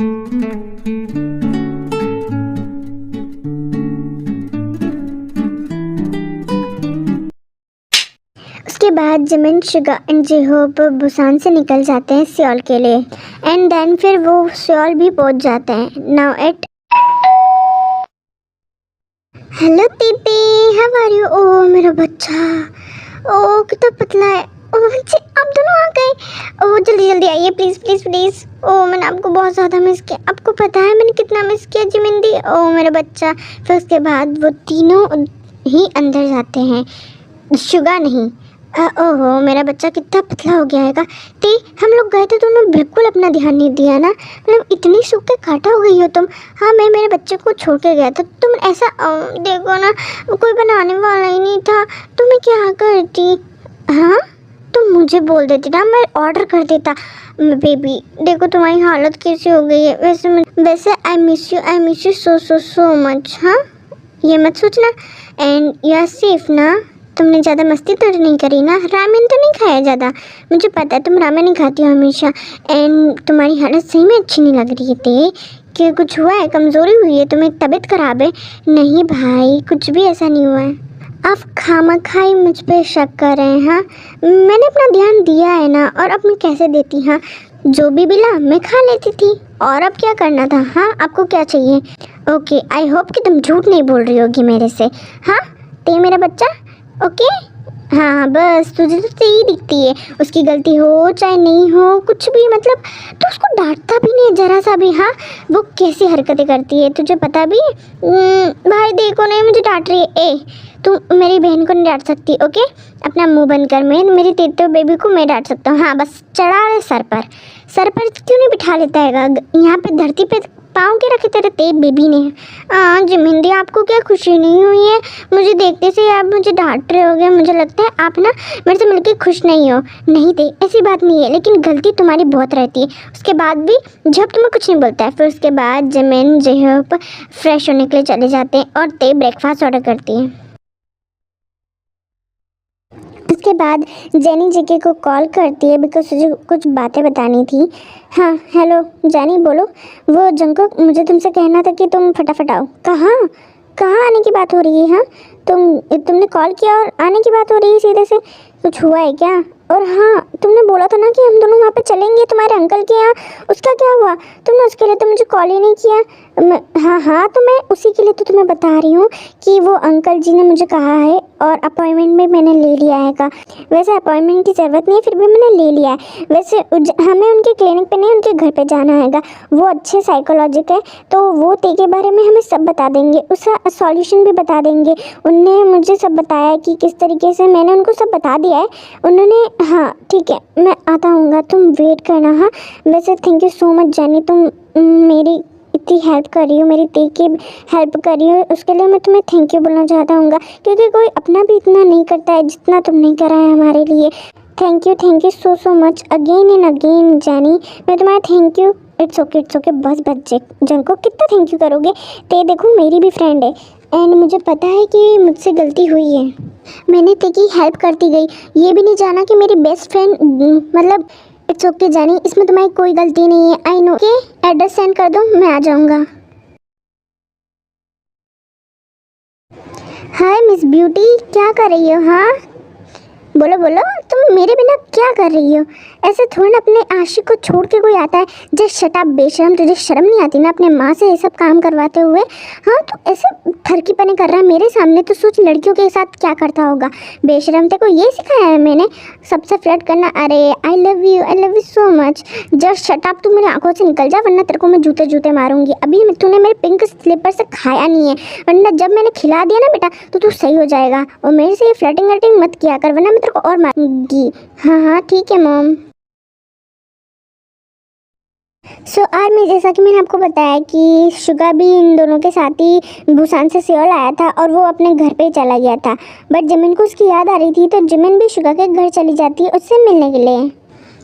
उसके बाद Jimin, Suga and जेहोप Busan से निकल जाते हैं सियोल के लिए एंड देन फिर वो सियोल भी पहुंच जाते हैं। Now at hello TT, how are you? Oh मेरा बच्चा, ओह कितना पतला है। ओह बच्चे आप दोनों आ गए। ओह जल्दी जल्दी आइए प्लीज़ प्लीज़ प्लीज़। ओह मैंने आपको बहुत ज़्यादा मिस किया, आपको पता है मैंने कितना मिस किया जिमिंदी। ओह मेरा बच्चा। फिर उसके बाद वो तीनों ही अंदर जाते हैं, शुगा नहीं। ओहो मेरा बच्चा कितना पतला हो गया है। ते हम लोग गए थे तो उन्होंने बिल्कुल अपना ध्यान नहीं दिया ना, मतलब इतनी सूख के काटा हो गई हो तुम। हाँ मैं मेरे बच्चे को छोड़ के गया था, तुम ऐसा देखो ना, कोई बनाने वाला ही नहीं था, तुम्हें क्या करती? हाँ तुम मुझे बोल देती ना, मैं ऑर्डर कर देता। बेबी देखो तुम्हारी हालत कैसी हो गई है। वैसे I miss you so so so much. हाँ ये मत सोचना, एंड यू आर सेफ ना। तुमने ज़्यादा मस्ती तो नहीं करी ना? रामेन तो नहीं खाया ज़्यादा? मुझे पता है तुम रामेन नहीं खाती हो हमेशा, एंड तुम्हारी हालत सही में अच्छी नहीं लग रही है। ते कि कुछ हुआ है, कमज़ोरी हुई है, तुम्हें तबीयत ख़राब है? नहीं भाई कुछ भी ऐसा नहीं हुआ है, आप खामखाई मुझ पे शक कर रहे हैं। हाँ मैंने अपना ध्यान दिया है ना, और अब मैं कैसे देती? हाँ जो भी मिला मैं खा लेती थी, और अब क्या करना था? हाँ आपको क्या चाहिए? ओके आई होप कि तुम झूठ नहीं बोल रही होगी मेरे से। हाँ ते मेरा बच्चा ओके। हाँ बस तुझे तो सही दिखती है, उसकी गलती हो चाहे नहीं हो कुछ भी, मतलब तो उसको डांटता भी नहीं जरा सा भी। हाँ वो कैसी हरकतें करती है तुझे पता भी है? भाई देखो नहीं मुझे डांट रही है। ए तू मेरी बहन को नहीं डांट सकती ओके, अपना मुंह बंद कर। मैं मेरी तेतो बेबी को मैं डांट सकता हूँ। हाँ बस चढ़ा रहे सर पर क्यों नहीं बिठा लेता है? यहाँ पे धरती पे पाँव के रखे तेरे तेज बेबी ने। जिमिंदी आपको क्या खुशी नहीं हुई है? मुझे देखते से आप मुझे डांट रहे होगे, मुझे लगता है आप ना मेरे से मिलकर खुश नहीं हो। नहीं थे ऐसी बात नहीं है, लेकिन गलती तुम्हारी बहुत रहती है। उसके बाद भी जब तुम्हें कुछ नहीं बोलता है। फिर उसके बाद जिमिन जेहोप फ्रेश होने के लिए चले जाते हैं और ते ब्रेकफास्ट ऑर्डर करती है। उसके बाद जेनी जेके को कॉल करती है बिकॉज मुझे कुछ बातें बतानी थी। हाँ हेलो जेनी बोलो। वो जंकुक मुझे तुमसे कहना था कि तुम फटाफट आओ। कहाँ आने की बात हो रही है? हाँ तुमने कॉल किया और आने की बात हो रही है सीधे से, कुछ हुआ है क्या? और हाँ तुमने बोला था ना कि हम दोनों वहाँ पे चलेंगे तुम्हारे अंकल के यहाँ, उसका क्या हुआ? तुमने उसके लिए तो मुझे कॉल ही नहीं किया। हाँ तो मैं उसी के लिए तो तुम्हें बता रही हूँ कि वो अंकल जी ने मुझे कहा है और अपॉइंटमेंट भी मैंने ले लिया है का। वैसे अपॉइंटमेंट की ज़रूरत नहीं है फिर भी मैंने ले लिया है। वैसे हमें उनके क्लिनिक पे नहीं उनके घर पे जाना हैगा, वो अच्छे साइकोलॉजिक है तो वो ते के बारे में हमें सब बता देंगे, उसका सॉल्यूशन भी बता देंगे। उनने मुझे सब बताया कि किस तरीके से, मैंने उनको सब बता दिया है उन्होंने। हाँ ठीक है मैं आता हूँगा, तुम वेट करना। हाँ वैसे थैंक यू सो मच जानी, तुम मेरी इतनी हेल्प कर रही हो, मेरी ती की हेल्प कर रही हो, उसके लिए मैं तुम्हें थैंक यू बोलना चाहता हूँ, क्योंकि कोई अपना भी इतना नहीं करता है जितना तुमने करा है हमारे लिए। Thank you so much again and again जानी, मैं तुम्हारा थैंक यू। इट्स ओके बस बच्चे जंको कितना थैंक यू करोगे? ते देखो मेरी भी फ्रेंड है एंड मुझे पता है कि मुझसे गलती हुई है, मैंने ते की हेल्प करती गई, ये भी नहीं जाना कि मेरी बेस्ट फ्रेंड, मतलब इट्स ओके जानी, इसमें तुम्हारी कोई गलती नहीं है। आई नो के एड्रेस सेंड कर दो मैं आ जाऊँगा। हाय मिस ब्यूटी क्या कर रही हो? हाँ बोलो तुम मेरे बिना क्या कर रही हो? ऐसे थोड़ा ना अपने आशिक को छोड़ के कोई आता है। जस्ट शट अप बेशरम, तुझे शर्म नहीं आती ना अपने माँ से ये सब काम करवाते हुए? हाँ तो ऐसे ठरकीपने कर रहा है मेरे सामने, तो सोच लड़कियों के साथ क्या करता होगा। बेशरम तेरे को ये सिखाया है मैंने सबसे फ्लर्ट करना? अरे I love you so much. Just shut up, तू मेरी आंखों से निकल जा वरना तेरे को मैं जूते मारूंगी। अभी तूने मेरे पिंक स्लीपर से खाया नहीं है, वरना जब मैंने खिला दिया ना बेटा तो तू सही हो जाएगा। और मेरे से ये फ्लर्टिंग वर्टिंग मत किया कर वरना मैं तेरे को और मारूंगी। हाँ ठीक है मॉम। सो आर्मी, जैसा कि मैंने आपको बताया कि शुगा भी इन दोनों के साथ ही बुसान से सियोल आया था और वो अपने घर पे ही चला गया था, बट जिमिन को उसकी याद आ रही थी तो जिमिन भी शुगा के घर चली जाती है उससे मिलने के लिए।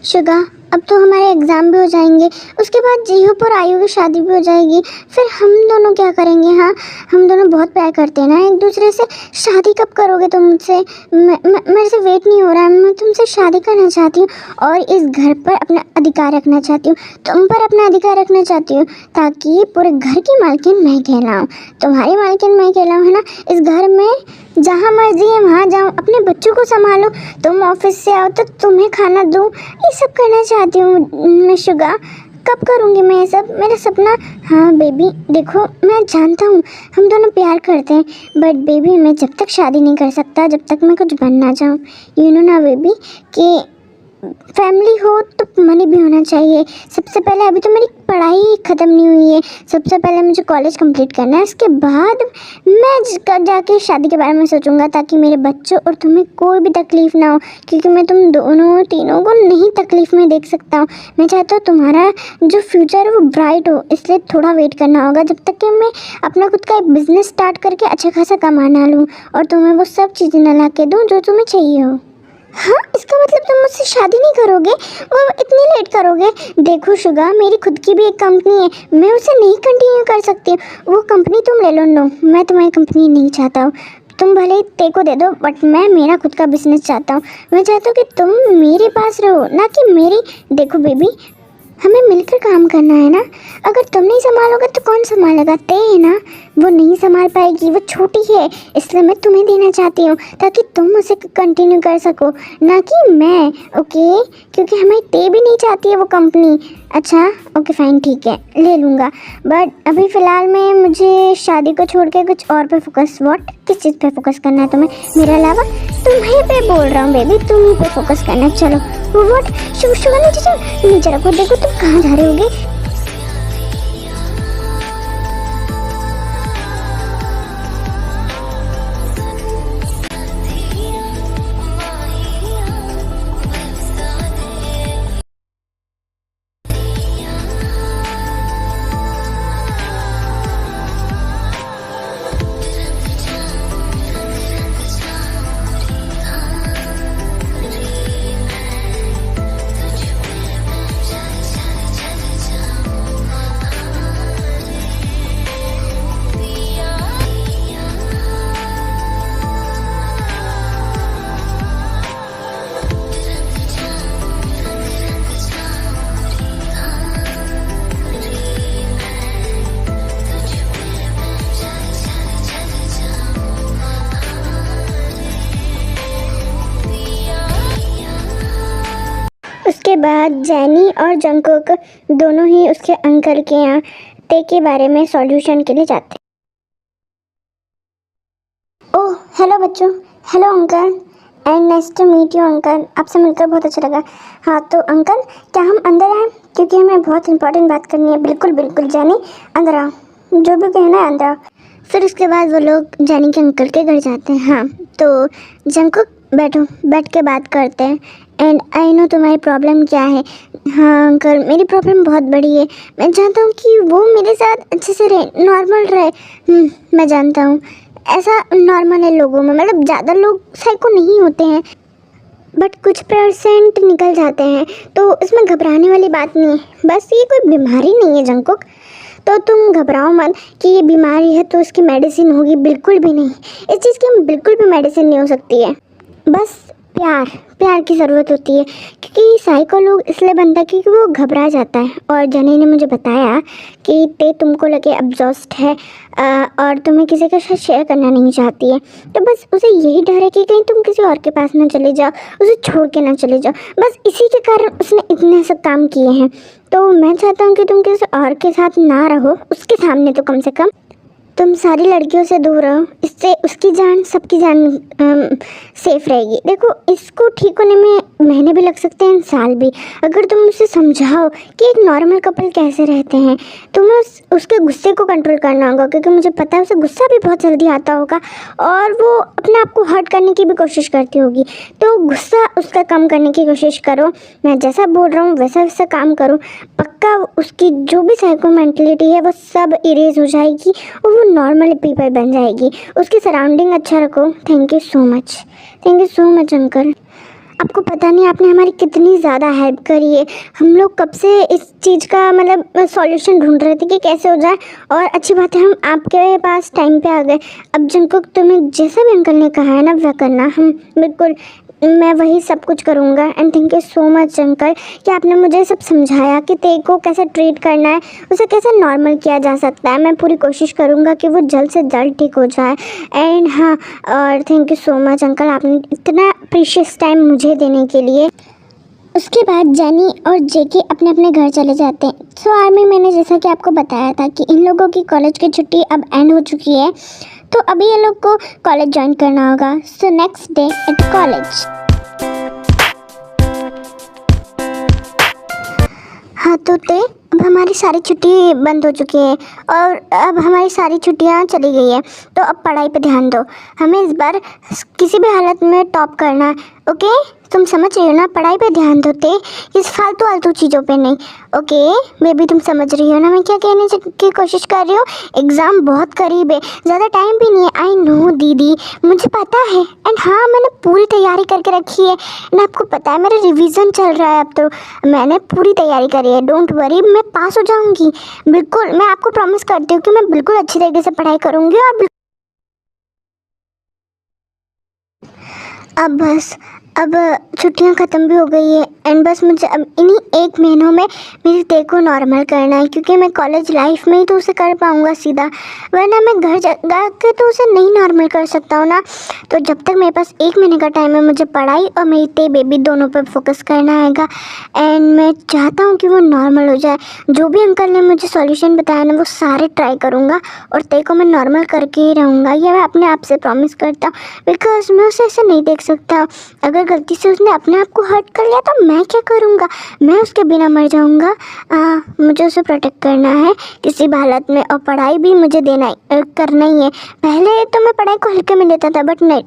शुगा अब तो हमारे एग्ज़ाम भी हो जाएंगे, उसके बाद जीहूप और आयु की शादी भी हो जाएगी, फिर हम दोनों क्या करेंगे। हाँ, हम दोनों बहुत प्यार करते हैं ना एक दूसरे से। शादी कब करोगे तुम मुझसे? मेरे से वेट नहीं हो रहा है, मैं तुमसे शादी करना चाहती हूँ और इस घर पर अपना अधिकार रखना चाहती हूँ, तुम पर अपना अधिकार रखना चाहती हूँ, ताकि पूरे घर की मालकिन मैं कहलाऊँ, तुम्हारी मालकिन मैं कहलाऊँ, है ना। इस घर में जहाँ मर्जी है वहाँ जाऊँ, अपने बच्चों को संभालो, तुम ऑफिस से आओ तो तुम्हें खाना दूँ, ये सब करना चाहती हूँ मैं शुगा। कब करूँगी मैं ये सब? मेरा सपना। हाँ बेबी देखो, मैं जानता हूँ हम दोनों प्यार करते हैं, बट बेबी मैं जब तक शादी नहीं कर सकता जब तक मैं कुछ बन ना जाऊँ। यू नो ना बेबी कि फैमिली हो तो मनी भी होना चाहिए। सबसे पहले अभी तो मेरी पढ़ाई ख़त्म नहीं हुई है, सबसे पहले मुझे कॉलेज कंप्लीट करना है, उसके बाद मैं जाके शादी के बारे में सोचूंगा, ताकि मेरे बच्चों और तुम्हें कोई भी तकलीफ़ ना हो, क्योंकि मैं तुम दोनों तीनों को नहीं तकलीफ़ में देख सकता हूँ। मैं चाहता हूँ तुम्हारा जो फ्यूचर है वो ब्राइट हो, इसलिए थोड़ा वेट करना होगा जब तक कि मैं अपना खुद का एक बिज़नेस स्टार्ट करके अच्छा खासा कमाना लूँ और तुम्हें वो सब चीज़ें ना ला के दूँ जो तुम्हें चाहिए हो। हाँ, इसका मतलब तुम मुझसे शादी नहीं करोगे, वो इतनी लेट करोगे? देखो शुगा, मेरी खुद की भी एक कंपनी है, मैं उसे नहीं कंटिन्यू कर सकती हूँ, वो कंपनी तुम ले लो। नो, मैं तुम्हारी कंपनी नहीं चाहता हूँ, तुम भले ही ते को दे दो, बट मैं मेरा खुद का बिजनेस चाहता हूँ। मैं चाहता हूँ कि तुम मेरे पास रहो, ना कि मेरी। देखो बेबी, हमें मिलकर काम करना है ना, अगर तुम नहीं संभालोगे तो कौन संभालेगा? ते है ना, वो नहीं संभाल पाएगी, वो छोटी है, इसलिए मैं तुम्हें देना चाहती हूँ ताकि तुम उसे कंटिन्यू कर सको, ना कि मैं। ओके, क्योंकि हमारी ते भी नहीं चाहती है वो कंपनी। अच्छा ओके फाइन, ठीक है, ले लूँगा, बट अभी फ़िलहाल में मुझे शादी को छोड़ के कुछ और पे फोकस। व्हाट? किस चीज़ पे फोकस करना है तुम्हें मेरे अलावा? तुम्हें पे बोल रहा हूँ बेबी, तुम ही पे फोकस करना है। चलो व्हाट? शुगर नीचे चल, नीचे रखो। देखो तुम कहाँ जा रहे होगे? उसके बाद जैनी और जंगकुक दोनों ही उसके अंकल के यहाँ ते के बारे में सॉल्यूशन के लिए जाते हैं। ओह हेलो बच्चों, hello uncle, and nice to meet you uncle, आपसे मिलकर बहुत अच्छा लगा। हाँ तो अंकल, क्या हम अंदर आएँ? क्योंकि हमें बहुत इंपॉर्टेंट बात करनी है। बिल्कुल बिल्कुल जैनी, अंदर आओ, जो भी कहना है अंदर आओ। फिर उसके बाद वो लोग जैनी के अंकल के घर जाते हैं। हाँ तो जंगकुक बैठो, बैठ के बात करते हैं। एंड आई नो तुम्हारी प्रॉब्लम क्या है। हाँ अंकल, मेरी प्रॉब्लम बहुत बड़ी है, मैं चाहता हूँ कि वो मेरे साथ अच्छे से रहे, नॉर्मल रहे। मैं जानता हूँ ऐसा नॉर्मल है लोगों में, मतलब ज़्यादा लोग साइको नहीं होते हैं, बट कुछ % निकल जाते हैं, तो इसमें घबराने वाली बात नहीं है। बस ये कोई बीमारी नहीं है जंगकुक, तो तुम घबराओ मत कि ये बीमारी है तो इसकी मेडिसिन होगी, बिल्कुल भी नहीं। इस चीज़ की बिल्कुल भी मेडिसिन नहीं हो सकती है, बस प्यार की ज़रूरत होती है, क्योंकि साइको लोग इसलिए बनता है क्योंकि वो घबरा जाता है। और जनी ने मुझे बताया कि ते तुमको लगे एब्जॉस्ट है और तुम्हें किसी के साथ शेयर करना नहीं चाहती है, तो बस उसे यही डर है कि कहीं तुम किसी और के पास ना चले जाओ, उसे छोड़ के ना चले जाओ, बस इसी के कारण उसने इतने सब काम किए हैं। तो मैं चाहता हूँ कि तुम किसी और के साथ ना रहो, उसके सामने तो कम से कम तुम सारी लड़कियों से दूर रहो, इससे उसकी जान, सबकी जान सेफ रहेगी। देखो इसको ठीक होने में महीने भी लग सकते हैं, साल भी। अगर तुम उसे समझाओ कि एक नॉर्मल कपल कैसे रहते हैं, तुम्हें उसके गुस्से को कंट्रोल करना होगा, क्योंकि मुझे पता है उसे गुस्सा भी बहुत जल्दी आता होगा और वो अपने आप को हर्ट करने की भी कोशिश करती होगी। तो गुस्सा उसका कम करने की कोशिश करो, मैं जैसा बोल रहा हूँ वैसा वैसा काम करो, पक्का उसकी जो भी साइको मेंटलिटी है वो सब इरेज हो जाएगी और वो नॉर्मल पीपल बन जाएगी। उसकी सराउंडिंग अच्छा रखो। Thank you so much, thank you so much uncle. आपको पता नहीं आपने हमारी कितनी ज़्यादा हेल्प करी है। हम लोग कब से इस चीज़ का मतलब सॉल्यूशन ढूंढ रहे थे कि कैसे हो जाए, और अच्छी बात है हम आपके पास टाइम पे आ गए। अब जंकुक तुम्हें जैसा भी अंकल ने कहा है ना वह करना, हम बिल्कुल मैं वही सब कुछ करूँगा। And thank you so much uncle कि आपने मुझे सब समझाया कि ते को कैसे ट्रीट करना है, उसे कैसे नॉर्मल किया जा सकता है। मैं पूरी कोशिश करूँगा कि वो जल्द से जल्द ठीक हो जाए। एंड हाँ, और thank you so much uncle आपने इतना प्रीशियस टाइम मुझे देने के लिए। उसके बाद जेनी और जेके अपने अपने घर चले जाते हैं। सो आर्मी, मैंने जैसा कि आपको बताया था कि इन लोगों की कॉलेज की छुट्टी अब एंड हो चुकी है, तो अभी ये लोग को कॉलेज ज्वाइन करना होगा। So next day at college. हाँ तो ते, अब हमारी सारी छुट्टी बंद हो चुकी है और अब हमारी सारी छुट्टियाँ चली गई है, तो अब पढ़ाई पे ध्यान दो। हमें इस बार किसी भी हालत में टॉप करना है, ओके? तुम समझ रही हो ना, पढ़ाई पे ध्यान दो ते, इस फालतू आलतू चीज़ों पे नहीं। ओके बेबी, तुम समझ रही हो ना मैं क्या कहने की कोशिश कर रही हूँ? एग्ज़ाम बहुत करीब है, ज़्यादा टाइम भी नहीं है। आई नो दीदी, मुझे पता है। एंड हाँ, मैंने पूरी तैयारी करके रखी है। एंड आपको पता है मेरा रिवीजन चल रहा है, अब तो मैंने पूरी तैयारी करी है। डोंट वरी, मैं पास हो जाऊँगी बिल्कुल। मैं आपको प्रॉमिस करती हूँ कि मैं बिल्कुल अच्छी तरीके से पढ़ाई करूँगी। और अब बस, अब छुट्टियां ख़त्म भी हो गई है एंड बस मुझे अब इन्हीं 1 महीनों में मेरी ते को नॉर्मल करना है, क्योंकि मैं कॉलेज लाइफ में ही तो उसे कर पाऊँगा सीधा, वरना मैं घर जा के तो उसे नहीं नॉर्मल कर सकता हूँ ना। तो जब तक मेरे पास 1 महीने का टाइम है, मुझे पढ़ाई और मेरी ते बेबी दोनों पर फोकस करना हैगा। एंड मैं चाहता हूँ कि वो नॉर्मल हो जाए। जो भी अंकल ने मुझे सॉल्यूशन बताया ना वो सारे ट्राई करूँगा और ते को मैं नॉर्मल करके ही रहूँगा, ये मैं अपने आप से प्रॉमिस करता हूँ। बिकॉज मैं उसे ऐसे नहीं देख सकता। अगर गलती से उसने अपने आप को हर्ट कर लिया तो मैं क्या करूँगा? मैं उसके बिना मर जाऊँगा। मुझे उसे प्रोटेक्ट करना है किसी भी हालत में, और पढ़ाई भी मुझे करना ही है। पहले तो मैं पढ़ाई को हल्के में लेता था, बट नहीं,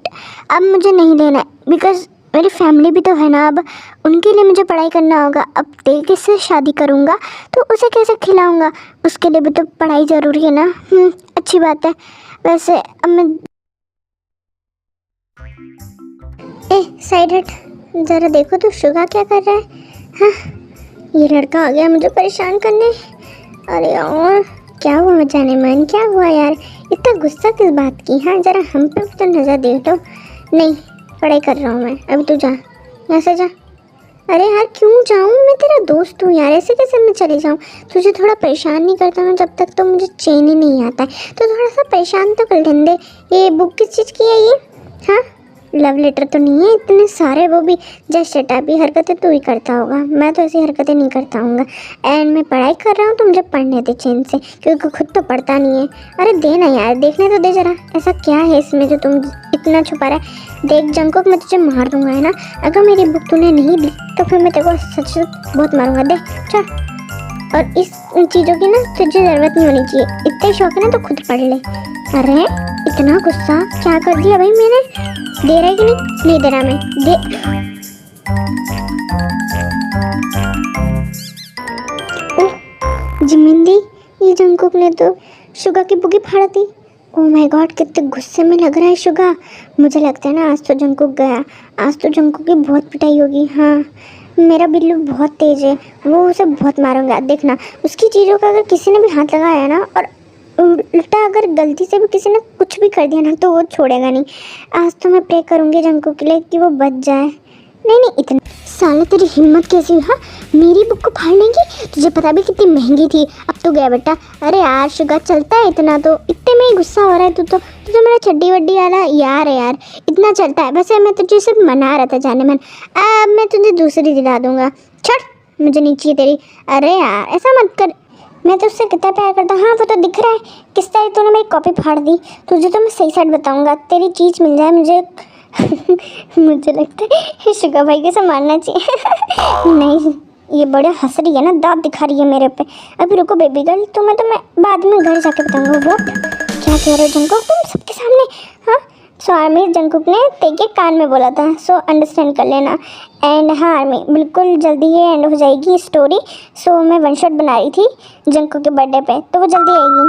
अब मुझे नहीं लेना है। बिकॉज मेरी फैमिली भी तो है ना, अब उनके लिए मुझे पढ़ाई करना होगा। अब ते किससे शादी करूँगा तो उसे कैसे खिलाऊँगा? उसके लिए भी तो पढ़ाई ज़रूरी है ना। अच्छी बात है। वैसे अब मैं साइड हट, ज़रा देखो तो शुगा क्या कर रहा है। हाँ, ये लड़का आ गया मुझे परेशान करने। अरे और क्या हुआ जाने मन, क्या हुआ यार, इतना गुस्सा किस बात की? हाँ ज़रा हम पे तो नज़र दे दो। नहीं, पढ़ाई कर रहा हूँ मैं, अभी तू जा यहाँ से, जा। अरे यार क्यों जाऊँ, मैं तेरा दोस्त हूँ यार, ऐसे कैसे मैं चली जाऊँ? तुझे थोड़ा परेशान नहीं करता ना जब तक, तो मुझे चैन ही नहीं आता है। तो थोड़ा सा परेशान तो कर लेंदे। ये बुक किस चीज़ की है ये? हाँ, लव लेटर तो नहीं है इतने सारे, वो भी जस्ट सेटअप भी हरकतें तू ही करता होगा, मैं तो ऐसी हरकतें नहीं करता हूँगा। एंड मैं पढ़ाई कर रहा हूँ तो मुझे पढ़ने दे चैन से, क्योंकि खुद तो पढ़ता नहीं है। अरे दे ना यार, देखने तो दे ज़रा, ऐसा क्या है इसमें जो तुम इतना छुपा रहा है? देख जंकुक, मैं तुझे मार दूंगा है ना, अगर मेरी बुक तूने नहीं दी तो फिर मैं तेरे को सच बहुत मारूंगा। दे चल। और इस चीज़ों की ना तुझे ज़रूरत नहीं होनी चाहिए, इतने शौक है ना तो खुद पढ़ ले। अरे इतना गुस्सा क्या कर दिया भाई मैंने? दे रहा है कि नहीं दे रहा? मैं दे। ओह जिमिंदी, ये जंकुक ने तो शुगा की बुकी फाड़ दी। ओह माय गॉड, कितने गुस्से में लग रहा है शुगा। मुझे लगता है ना आज तो जंकुक गया, आज तो जंकुक की बहुत पिटाई होगी। हाँ, मेरा बिल्लू बहुत तेज़ है, वो उसे बहुत मारूंगा। देखना, उसकी चीज़ों का अगर किसी ने भी हाथ लगाया ना, और उल्टा अगर गलती से भी किसी ने कुछ भी कर दिया ना, तो वो छोड़ेगा नहीं। आज तो मैं प्रे करूँगी जंकुक के लिए कि वो बच जाए। नहीं, इतना साले तेरी हिम्मत कैसी हुई? हाँ, मेरी बुक को फाड़ने की? तुझे पता भी कितनी महंगी थी। अब तो गया बेटा। अरे यार शुगा, चलता है इतना तो? इतने में ही गुस्सा हो रहा है तू तो मेरा चड्डी वड्डी वाला यार है यार, इतना चलता है। वैसे मैं तुझे सिर्फ मना रहा था जाने मन, अब मैं तुझे दूसरी दिला दूंगा। छोड़, मुझे नहीं चाहिए तेरी। अरे यार ऐसा मत कर, मैं तो उससे कितना प्यार करता हूँ। हाँ वो तो दिख रहा है, किस तरह तूने मेरी कॉपी फाड़ दी। तुझे तो मैं सही साइड बताऊँगा, तेरी चीज़ मिल जाए मुझे। मुझे लगता है शुगा भाई के से मारना चाहिए। नहीं, ये बड़े हंस रही है ना, दांत दिखा रही है मेरे पे। अभी रुको बेबी गर्ल, तो मैं बाद में घर जाके बताऊँगा। वो क्या कह रहे हो जंकुक तुम सबके सामने? हाँ, सो आर्मी जंकुक ने तेके कान में बोला था, सो अंडरस्टैंड कर लेना। एंड हाँ आर्मी, बिल्कुल जल्दी ये एंड हो जाएगी स्टोरी। सो मैं वन शॉट बना रही थी जंकुक के बर्थडे पे, तो वो जल्दी आएगी।